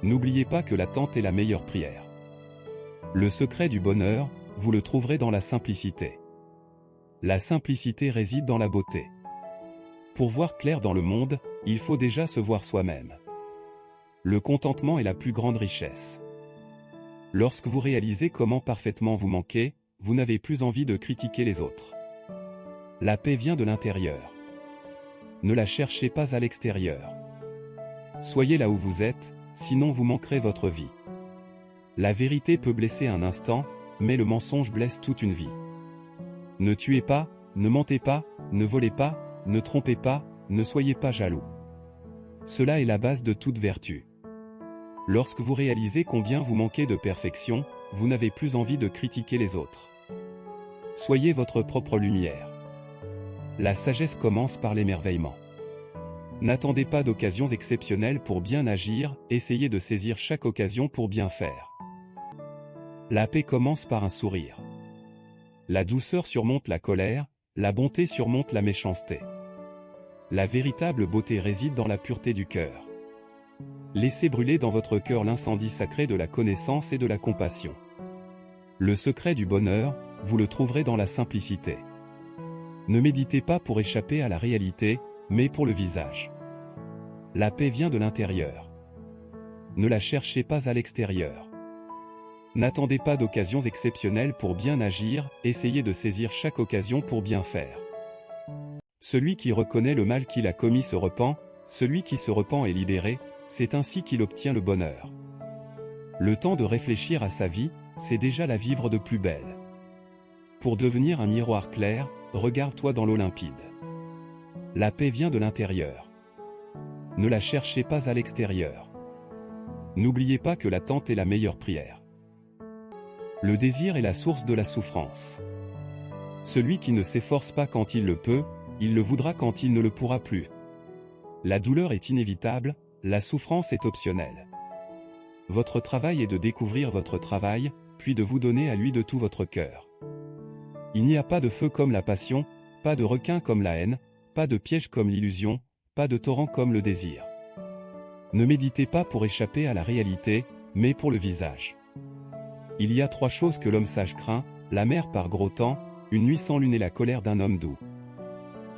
N'oubliez pas que l'attente est la meilleure prière. Le secret du bonheur, vous le trouverez dans la simplicité. La simplicité réside dans la beauté. Pour voir clair dans le monde, il faut déjà se voir soi-même. Le contentement est la plus grande richesse. Lorsque vous réalisez comment parfaitement vous manquez, vous n'avez plus envie de critiquer les autres. La paix vient de l'intérieur. Ne la cherchez pas à l'extérieur. Soyez là où vous êtes, sinon vous manquerez votre vie. La vérité peut blesser un instant, mais le mensonge blesse toute une vie. Ne tuez pas, ne mentez pas, ne volez pas, ne trompez pas, ne soyez pas jaloux. Cela est la base de toute vertu. Lorsque vous réalisez combien vous manquez de perfection, vous n'avez plus envie de critiquer les autres. Soyez votre propre lumière. La sagesse commence par l'émerveillement. N'attendez pas d'occasions exceptionnelles pour bien agir, essayez de saisir chaque occasion pour bien faire. La paix commence par un sourire. La douceur surmonte la colère, la bonté surmonte la méchanceté. La véritable beauté réside dans la pureté du cœur. Laissez brûler dans votre cœur l'incendie sacré de la connaissance et de la compassion. Le secret du bonheur, vous le trouverez dans la simplicité. Ne méditez pas pour échapper à la réalité, mais pour le visage. La paix vient de l'intérieur. Ne la cherchez pas à l'extérieur. N'attendez pas d'occasions exceptionnelles pour bien agir, essayez de saisir chaque occasion pour bien faire. Celui qui reconnaît le mal qu'il a commis se repent, celui qui se repent est libéré, c'est ainsi qu'il obtient le bonheur. Le temps de réfléchir à sa vie, c'est déjà la vivre de plus belle. Pour devenir un miroir clair, regarde-toi dans l'eau limpide. La paix vient de l'intérieur. Ne la cherchez pas à l'extérieur. N'oubliez pas que l'attente est la meilleure prière. Le désir est la source de la souffrance. Celui qui ne s'efforce pas quand il le peut, il le voudra quand il ne le pourra plus. La douleur est inévitable, la souffrance est optionnelle. Votre travail est de découvrir votre travail, puis de vous donner à lui de tout votre cœur. Il n'y a pas de feu comme la passion, pas de requin comme la haine, pas de piège comme l'illusion, pas de torrent comme le désir. Ne méditez pas pour échapper à la réalité, mais pour le visage. Il y a 3 choses que l'homme sage craint, la mer par gros temps, une nuit sans lune et la colère d'un homme doux.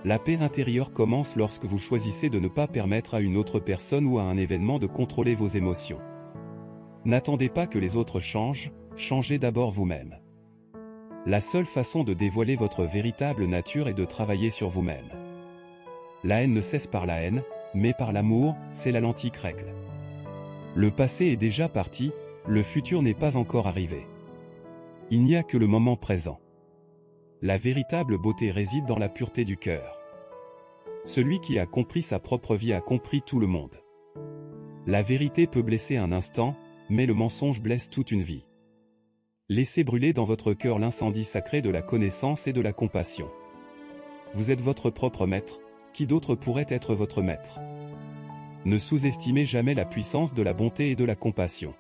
La paix intérieure commence lorsque vous choisissez de ne pas permettre à une autre personne ou à un événement de contrôler vos émotions. N'attendez pas que les autres changent, changez d'abord vous-même. La seule façon de dévoiler votre véritable nature est de travailler sur vous-même. La haine ne cesse par la haine, mais par l'amour, c'est la l'antique règle. Le passé est déjà parti, le futur n'est pas encore arrivé. Il n'y a que le moment présent. La véritable beauté réside dans la pureté du cœur. Celui qui a compris sa propre vie a compris tout le monde. La vérité peut blesser un instant, mais le mensonge blesse toute une vie. Laissez brûler dans votre cœur l'incendie sacré de la connaissance et de la compassion. Vous êtes votre propre maître, qui d'autre pourrait être votre maître? Ne sous-estimez jamais la puissance de la bonté et de la compassion.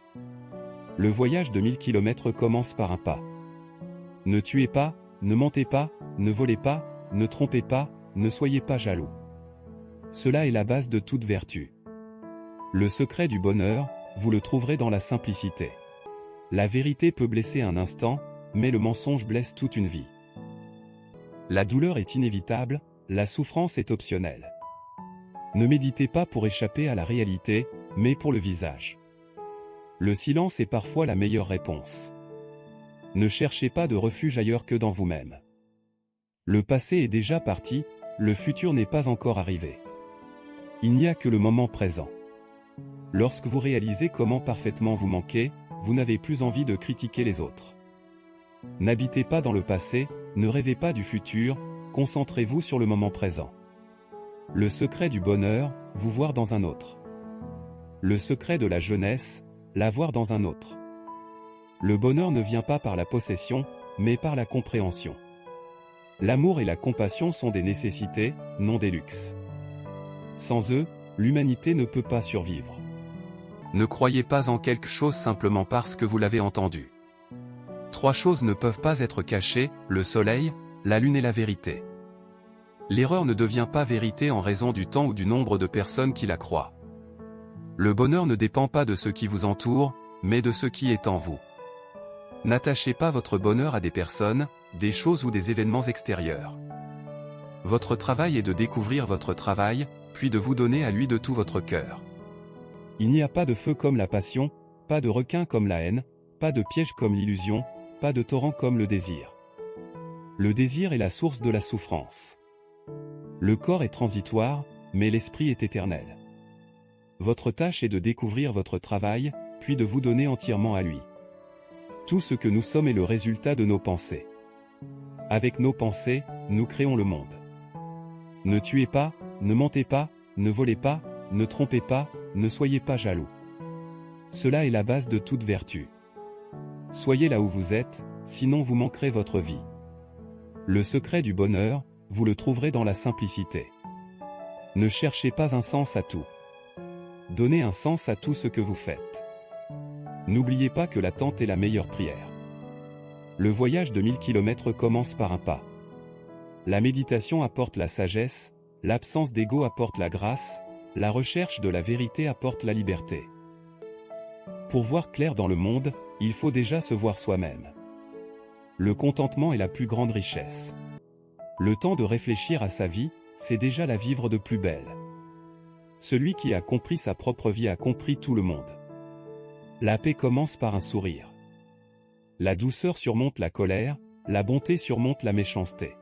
Le voyage de 1000 km commence par un pas. Ne tuez pas, ne mentez pas, ne volez pas, ne trompez pas, ne soyez pas jaloux. Cela est la base de toute vertu. Le secret du bonheur, vous le trouverez dans la simplicité. La vérité peut blesser un instant, mais le mensonge blesse toute une vie. La douleur est inévitable, la souffrance est optionnelle. Ne méditez pas pour échapper à la réalité, mais pour le visage. Le silence est parfois la meilleure réponse. Ne cherchez pas de refuge ailleurs que dans vous-même. Le passé est déjà parti, le futur n'est pas encore arrivé. Il n'y a que le moment présent. Lorsque vous réalisez comment parfaitement vous manquez, vous n'avez plus envie de critiquer les autres. N'habitez pas dans le passé, ne rêvez pas du futur, concentrez-vous sur le moment présent. Le secret du bonheur, vous voir dans un autre. Le secret de la jeunesse, la voir dans un autre. Le bonheur ne vient pas par la possession, mais par la compréhension. L'amour et la compassion sont des nécessités, non des luxes. Sans eux, l'humanité ne peut pas survivre. Ne croyez pas en quelque chose simplement parce que vous l'avez entendu. 3 choses ne peuvent pas être cachées, le soleil, la lune et la vérité. L'erreur ne devient pas vérité en raison du temps ou du nombre de personnes qui la croient. Le bonheur ne dépend pas de ce qui vous entoure, mais de ce qui est en vous. N'attachez pas votre bonheur à des personnes, des choses ou des événements extérieurs. Votre travail est de découvrir votre travail, puis de vous donner à lui de tout votre cœur. Il n'y a pas de feu comme la passion, pas de requin comme la haine, pas de piège comme l'illusion, pas de torrent comme le désir. Le désir est la source de la souffrance. Le corps est transitoire, mais l'esprit est éternel. Votre tâche est de découvrir votre travail, puis de vous donner entièrement à lui. Tout ce que nous sommes est le résultat de nos pensées. Avec nos pensées, nous créons le monde. Ne tuez pas, ne mentez pas, ne volez pas, ne trompez pas, ne soyez pas jaloux. Cela est la base de toute vertu. Soyez là où vous êtes, sinon vous manquerez votre vie. Le secret du bonheur, vous le trouverez dans la simplicité. Ne cherchez pas un sens à tout. Donnez un sens à tout ce que vous faites. N'oubliez pas que l'attente est la meilleure prière. Le voyage de 1000 km commence par un pas. La méditation apporte la sagesse, l'absence d'ego apporte la grâce, la recherche de la vérité apporte la liberté. Pour voir clair dans le monde, il faut déjà se voir soi-même. Le contentement est la plus grande richesse. Le temps de réfléchir à sa vie, c'est déjà la vivre de plus belle. Celui qui a compris sa propre vie a compris tout le monde. La paix commence par un sourire. La douceur surmonte la colère, la bonté surmonte la méchanceté.